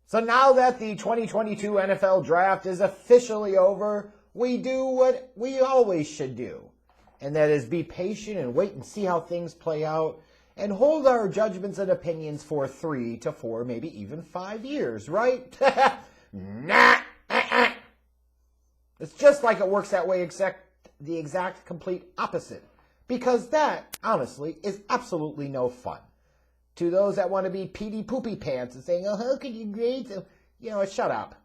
So now that the 2022 NFL Draft is officially over, we do what we always should do. And that is be patient and wait and see how things play out and hold our judgments and opinions for 3 to 4, maybe even 5 years, right? Nah. It's just like it works that way, except the exact complete opposite. Because that, honestly, is absolutely no fun. To those that want to be Petey Poopy Pants and saying, oh, how could you grade them? You know, shut up.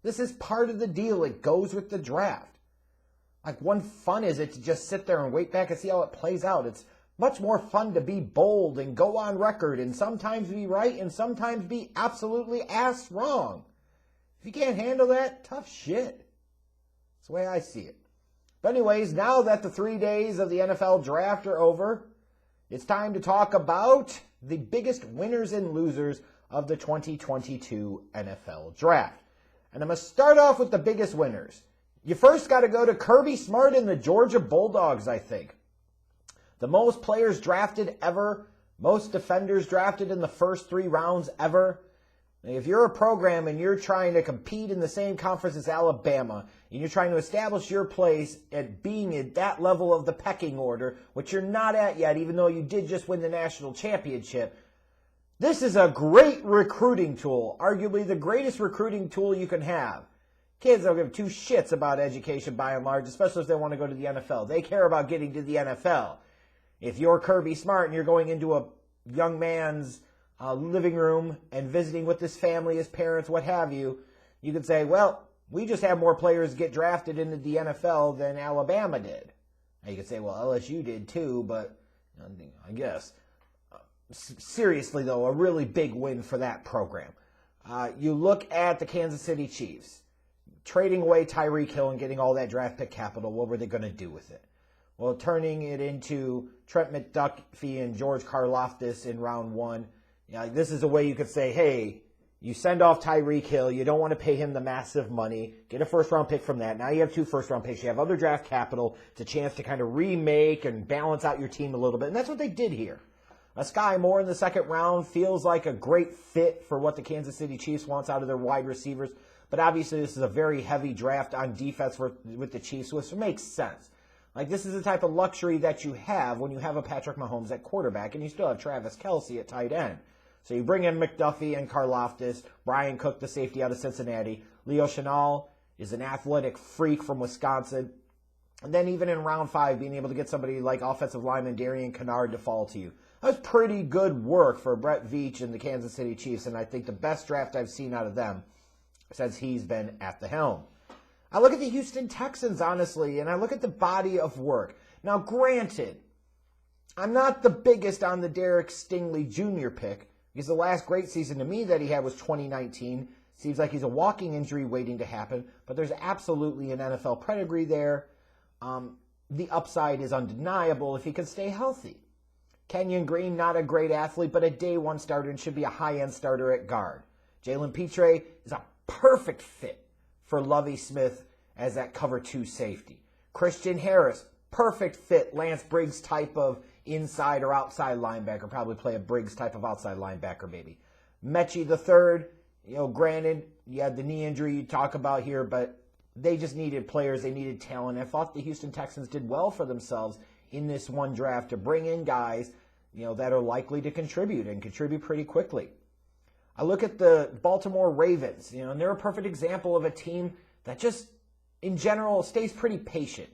This is part of the deal. It goes with the draft. Like, one fun is it to just sit there and wait back and see how it plays out. It's much more fun to be bold and go on record and sometimes be right and sometimes be absolutely ass wrong. If you can't handle that, tough shit. That's the way I see it. But anyways, now that the 3 days of the NFL Draft are over, it's time to talk about the biggest winners and losers of the 2022 NFL Draft. And I'm going to start off with the biggest winners. You first got to go to Kirby Smart and the Georgia Bulldogs, I think. The most players drafted ever, most defenders drafted in the first 3 rounds ever. If you're a program and you're trying to compete in the same conference as Alabama, and you're trying to establish your place at being at that level of the pecking order, which you're not at yet, even though you did just win the national championship, this is a great recruiting tool, arguably the greatest recruiting tool you can have. Kids don't give 2 shits about education by and large, especially if they want to go to the NFL. They care about getting to the NFL. If you're Kirby Smart and you're going into a young man's living room and visiting with his family, his parents, what have you, you could say, well, we just have more players get drafted into the NFL than Alabama did. Now you could say, well, LSU did too, but I guess. Seriously, though, a really big win for that program. You look at the Kansas City Chiefs, trading away Tyreek Hill and getting all that draft pick capital. What were they going to do with it? Well, turning it into Trent McDuffie and George Karlaftis in round 1. This is a way you could say, hey, you send off Tyreek Hill. You don't want to pay him the massive money. Get a first-round pick from that. Now you have 2 first-round picks. You have other draft capital. It's a chance to kind of remake and balance out your team a little bit. And that's what they did here. Sky Moore in the 2nd round feels like a great fit for what the Kansas City Chiefs wants out of their wide receivers. But obviously this is a very heavy draft on defense with the Chiefs, which makes sense. Like, this is the type of luxury that you have when you have a Patrick Mahomes at quarterback and you still have Travis Kelce at tight end. So you bring in McDuffie and Karlaftis, Brian Cook, the safety out of Cincinnati. Leo Chenal is an athletic freak from Wisconsin. And then even in round 5, being able to get somebody like offensive lineman Darian Kennard to fall to you. That was pretty good work for Brett Veach and the Kansas City Chiefs, and I think the best draft I've seen out of them since he's been at the helm. I look at the Houston Texans, honestly, and I look at the body of work. Now, granted, I'm not the biggest on the Derek Stingley Jr. pick, because the last great season to me that he had was 2019. Seems like he's a walking injury waiting to happen, but there's absolutely an NFL pedigree there. The upside is undeniable if he can stay healthy. Kenyon Green, not a great athlete, but a day 1 starter and should be a high-end starter at guard. Jalen Petre is a perfect fit for Lovie Smith as that cover 2 safety. Christian Harris, perfect fit, Lance Briggs type of inside or outside linebacker, probably play a Briggs type of outside linebacker maybe. Mechie the third, granted, you had the knee injury you talk about here, but they just needed players, they needed talent. I thought the Houston Texans did well for themselves in this one draft to bring in guys, that are likely to contribute and contribute pretty quickly. I look at the Baltimore Ravens, and they're a perfect example of a team that just, in general, stays pretty patient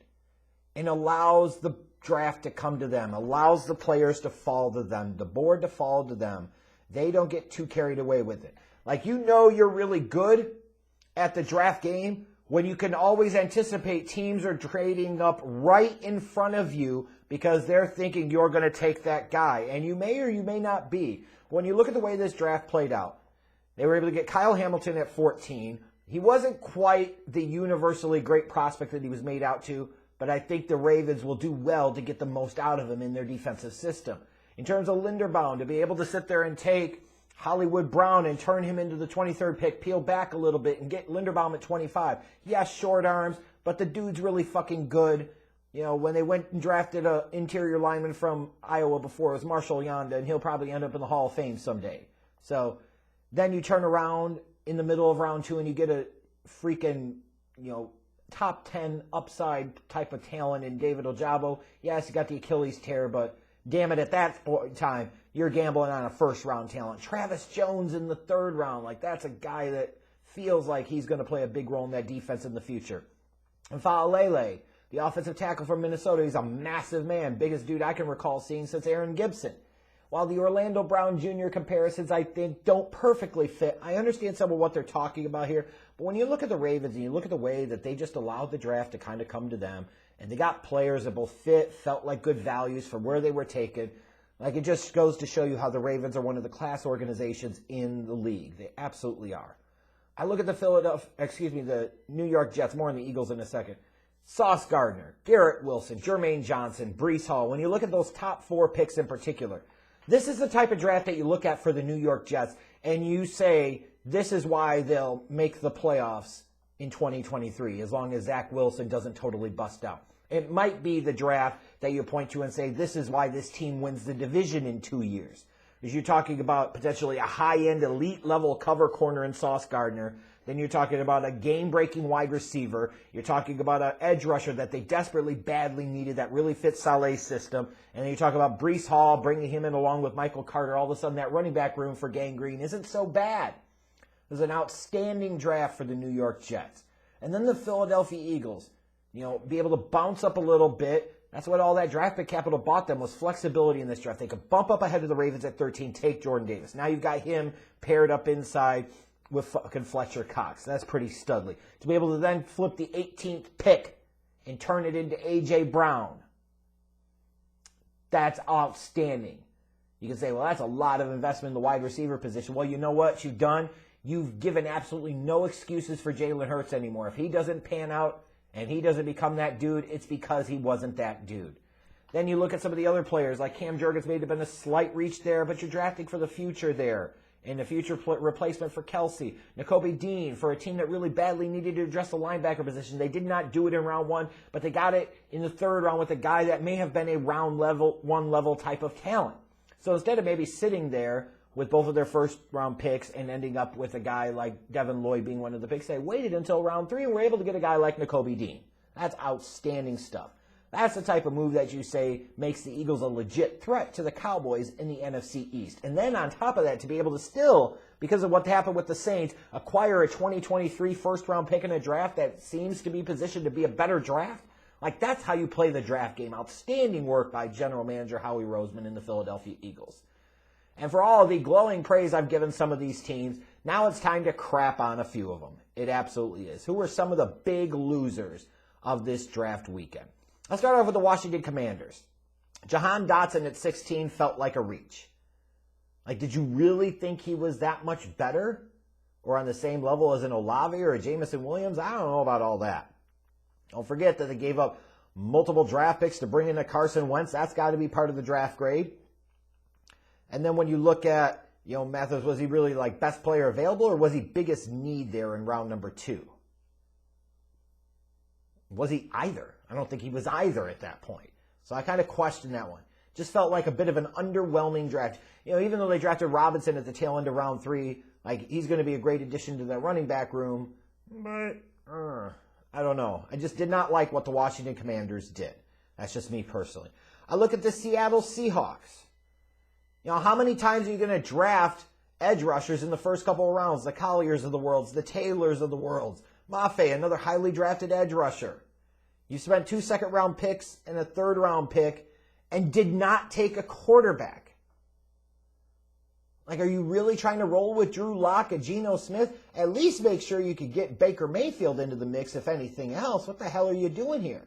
and allows the draft to come to them, allows the players to fall to them, the board to fall to them. They don't get too carried away with it. Like, you're really good at the draft game when you can always anticipate teams are trading up right in front of you because they're thinking you're going to take that guy. And you may or you may not be. When you look at the way this draft played out, they were able to get Kyle Hamilton at 14. He wasn't quite the universally great prospect that he was made out to, but I think the Ravens will do well to get the most out of him in their defensive system. In terms of Linderbaum, to be able to sit there and take Hollywood Brown and turn him into the 23rd pick, peel back a little bit and get Linderbaum at 25. Yeah, short arms, but the dude's really fucking good. When they went and drafted an interior lineman from Iowa before, it was Marshall Yanda, and he'll probably end up in the Hall of Fame someday. So Then you turn around in the middle of round 2 and you get a freaking, top 10 upside type of talent in David Ojabo. Yes, he got the Achilles tear, but damn it, at that time, you're gambling on a first-round talent. Travis Jones in the 3rd round, that's a guy that feels like he's going to play a big role in that defense in the future. And Fa'alele, the offensive tackle from Minnesota, he's a massive man, biggest dude I can recall seeing since Aaron Gibson. While the Orlando Brown Jr. comparisons, I think, don't perfectly fit, I understand some of what they're talking about here. But when you look at the Ravens and you look at the way that they just allowed the draft to kind of come to them, and they got players that both felt like good values for where they were taken, it just goes to show you how the Ravens are one of the class organizations in the league. They absolutely are. I look at the New York Jets, more on the Eagles in a second. Sauce Gardner, Garrett Wilson, Jermaine Johnson, Breece Hall. When you look at those top 4 picks in particular, this is the type of draft that you look at for the New York Jets, and you say this is why they'll make the playoffs in 2023, as long as Zach Wilson doesn't totally bust out. It might be the draft that you point to and say this is why this team wins the division in 2 years. Because you're talking about potentially a high-end, elite-level cover corner in Sauce Gardner. Then you're talking about a game-breaking wide receiver. You're talking about an edge rusher that they desperately, badly needed that really fits Saleh's system. And then you talk about Breece Hall, bringing him in along with Michael Carter. All of a sudden, that running back room for Gang Green isn't so bad. It was an outstanding draft for the New York Jets. And then the Philadelphia Eagles, be able to bounce up a little bit. That's what all that draft pick capital bought them, was flexibility in this draft. They could bump up ahead of the Ravens at 13, take Jordan Davis. Now you've got him paired up inside with fucking Fletcher Cox. That's pretty studly. To be able to then flip the 18th pick and turn it into A.J. Brown, that's outstanding. You can say, well, that's a lot of investment in the wide receiver position. Well, you know what you've done? You've given absolutely no excuses for Jalen Hurts anymore. If he doesn't pan out and he doesn't become that dude, it's because he wasn't that dude. Then you look at some of the other players, like Cam Jurgens may have been a slight reach there, but you're drafting for the future there. And a future replacement for Kelsey. Nakobe Dean for a team that really badly needed to address the linebacker position. They did not do it in round 1, but they got it in the 3rd round with a guy that may have been a round 1 level type of talent. So instead of maybe sitting there with both of their first-round picks and ending up with a guy like Devin Lloyd being one of the picks, they waited until round 3 and were able to get a guy like Nakobe Dean. That's outstanding stuff. That's the type of move that you say makes the Eagles a legit threat to the Cowboys in the NFC East. And then on top of that, to be able to still, because of what happened with the Saints, acquire a 2023 first-round pick in a draft that seems to be positioned to be a better draft, that's how you play the draft game. Outstanding work by General Manager Howie Roseman and the Philadelphia Eagles. And for all the glowing praise I've given some of these teams, now it's time to crap on a few of them. It absolutely is. Who were some of the big losers of this draft weekend? Let's start off with the Washington Commanders. Jahan Dotson at 16 felt like a reach. Did you really think he was that much better? Or on the same level as an Olave or a Jameson Williams? I don't know about all that. Don't forget that they gave up multiple draft picks to bring in a Carson Wentz. That's got to be part of the draft grade. And then when you look at, Mathis, was he really best player available, or was he biggest need there in round number 2? Was he either? I don't think he was either at that point. So I kind of question that one. Just felt like a bit of an underwhelming draft. Even though they drafted Robinson at the tail end of round 3, he's going to be a great addition to that running back room. But, I don't know. I just did not like what the Washington Commanders did. That's just me personally. I look at the Seattle Seahawks. How many times are you going to draft edge rushers in the first couple of rounds? The Colliers of the world, the Taylors of the world. Mafe, another highly drafted edge rusher. You spent 2 second-round picks and a third-round pick and did not take a quarterback. Are you really trying to roll with Drew Lock and Geno Smith? At least make sure you could get Baker Mayfield into the mix, if anything else. What the hell are you doing here?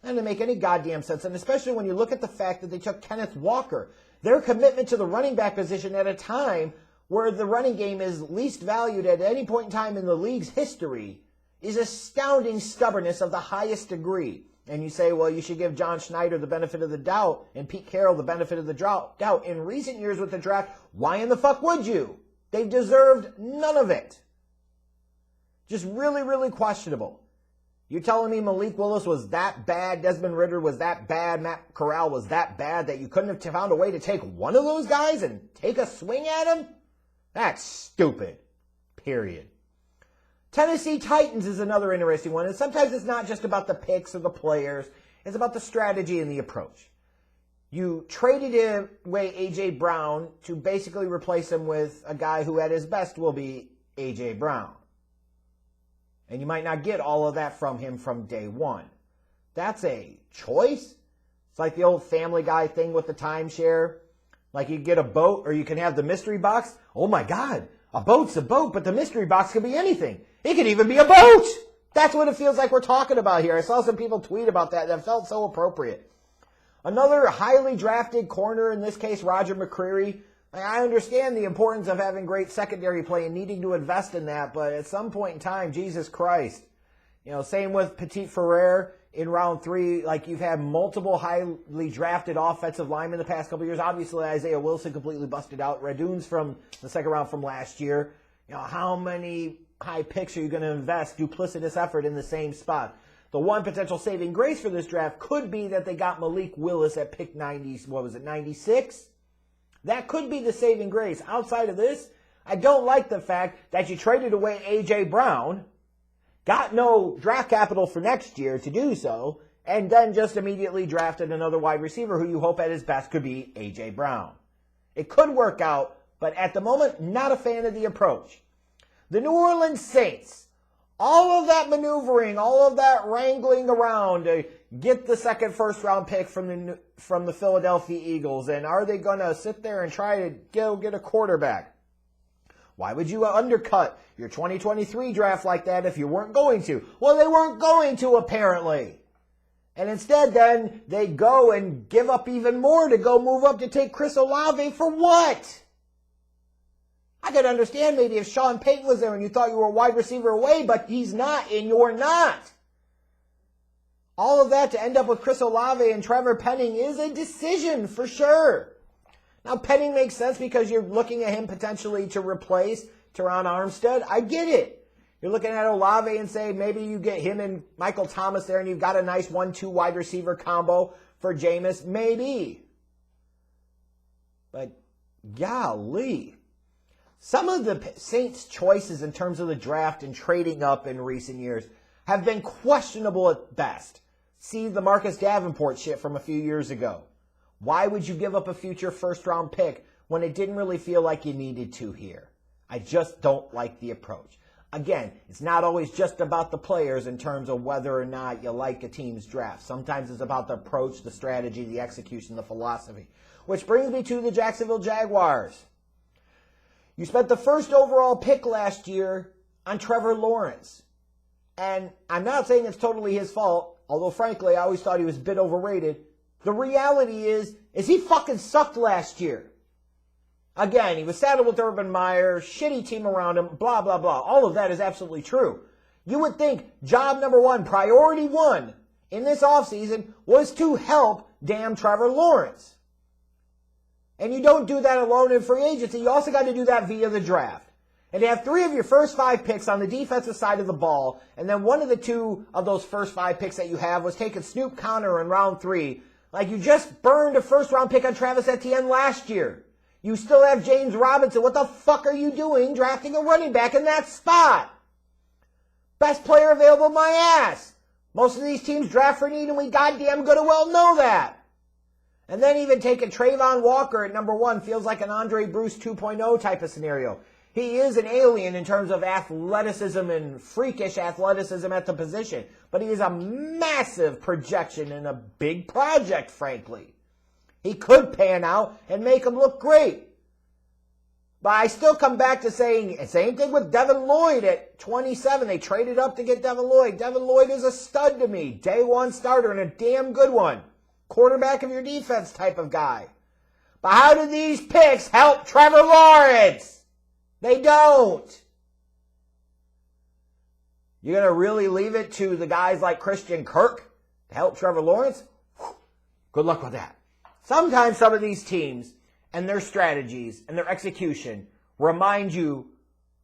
That doesn't make any goddamn sense, and especially when you look at the fact that they took Kenneth Walker. Their commitment to the running back position at a time where the running game is least valued at any point in time in the league's history is astounding stubbornness of the highest degree. And you say, well, you should give John Schneider the benefit of the doubt and Pete Carroll the benefit of the doubt. In recent years with the draft, why in the fuck would you? They've deserved none of it. Just really, really questionable. You're telling me Malik Willis was that bad, Desmond Ridder was that bad, Matt Corral was that bad that you couldn't have found a way to take one of those guys and take a swing at him? That's stupid. Period. Tennessee Titans is another interesting one. And sometimes it's not just about the picks or the players. It's about the strategy and the approach. You traded away A.J. Brown to basically replace him with a guy who at his best will be A.J. Brown. And you might not get all of that from him from day one. That's a choice. It's like the old Family Guy thing with the timeshare. Like you get a boat or you can have the mystery box. Oh my God, a boat's a boat, but the mystery box could be anything. It could even be a boat. That's what it feels like we're talking about here. I saw some people tweet about that. That felt so appropriate. Another highly drafted corner, in this case, Roger McCreary. I understand the importance of having great secondary play and needing to invest in that, but at some point in time, Jesus Christ. Same with Petit Ferrer in round 3. Like, you've had multiple highly drafted offensive linemen the past couple years. Obviously, Isaiah Wilson completely busted out. Raduns from the second round from last year. How many high picks are you going to invest, duplicitous effort in the same spot? The one potential saving grace for this draft could be that they got Malik Willis at pick 96? That could be the saving grace. Outside of this, I don't like the fact that you traded away A.J. Brown, got no draft capital for next year to do so, and then just immediately drafted another wide receiver who you hope at his best could be A.J. Brown. It could work out, but at the moment, not a fan of the approach. The New Orleans Saints. All of that maneuvering, all of that wrangling around to get the second first-round pick from the Philadelphia Eagles, and are they going to sit there and try to go get a quarterback? Why would you undercut your 2023 draft like that if you weren't going to? Well, they weren't going to, apparently. And instead, then, they go and give up even more to go move up to take Chris Olave for what? I could understand maybe if Sean Payton was there and you thought you were a wide receiver away, but he's not, and you're not. All of that to end up with Chris Olave and Trevor Penning is a decision for sure. Now, Penning makes sense because you're looking at him potentially to replace Teron Armstead. I get it. You're looking at Olave and say maybe you get him and Michael Thomas there and you've got a nice 1-2 wide receiver combo for Jameis. Maybe. But golly. Some of the Saints' choices in terms of the draft and trading up in recent years have been questionable at best. See the Marcus Davenport shit from a few years ago. Why would you give up a future first-round pick when it didn't really feel like you needed to here? I just don't like the approach. Again, it's not always just about the players in terms of whether or not you like a team's draft. Sometimes it's about the approach, the strategy, the execution, the philosophy. Which brings me to the Jacksonville Jaguars. You spent the first overall pick last year on Trevor Lawrence. And I'm not saying it's totally his fault, although frankly I always thought he was a bit overrated. The reality is he fucking sucked last year. Again, he was saddled with Urban Meyer, shitty team around him, blah, blah, blah. All of that is absolutely true. You would think job number 1, priority 1 in this offseason was to help damn Trevor Lawrence. And you don't do that alone in free agency. You also got to do that via the draft. And to have 3 of your first 5 picks on the defensive side of the ball, and then one of the 2 of those first 5 picks that you have was taking Snoop Conner in round 3. Like you just burned a first-round pick on Travis Etienne last year. You still have James Robinson. What the fuck are you doing drafting a running back in that spot? Best player available, my ass. Most of these teams draft for need, and we goddamn good and well know that. And then even taking Trayvon Walker at number 1 feels like an Andre Bruce 2.0 type of scenario. He is an alien in terms of athleticism and freakish athleticism at the position. But he is a massive projection and a big project, frankly. He could pan out and make him look great. But I still come back to saying, same thing with Devin Lloyd at 27. They traded up to get Devin Lloyd. Devin Lloyd is a stud to me. Day 1 starter and a damn good one. Quarterback of your defense type of guy. But how do these picks help Trevor Lawrence? They don't. You're going to really leave it to the guys like Christian Kirk to help Trevor Lawrence? Whew. Good luck with that. Sometimes some of these teams and their strategies and their execution remind you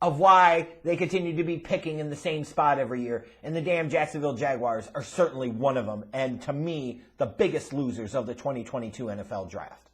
of why they continue to be picking in the same spot every year. And the damn Jacksonville Jaguars are certainly one of them. And to me, the biggest losers of the 2022 NFL Draft.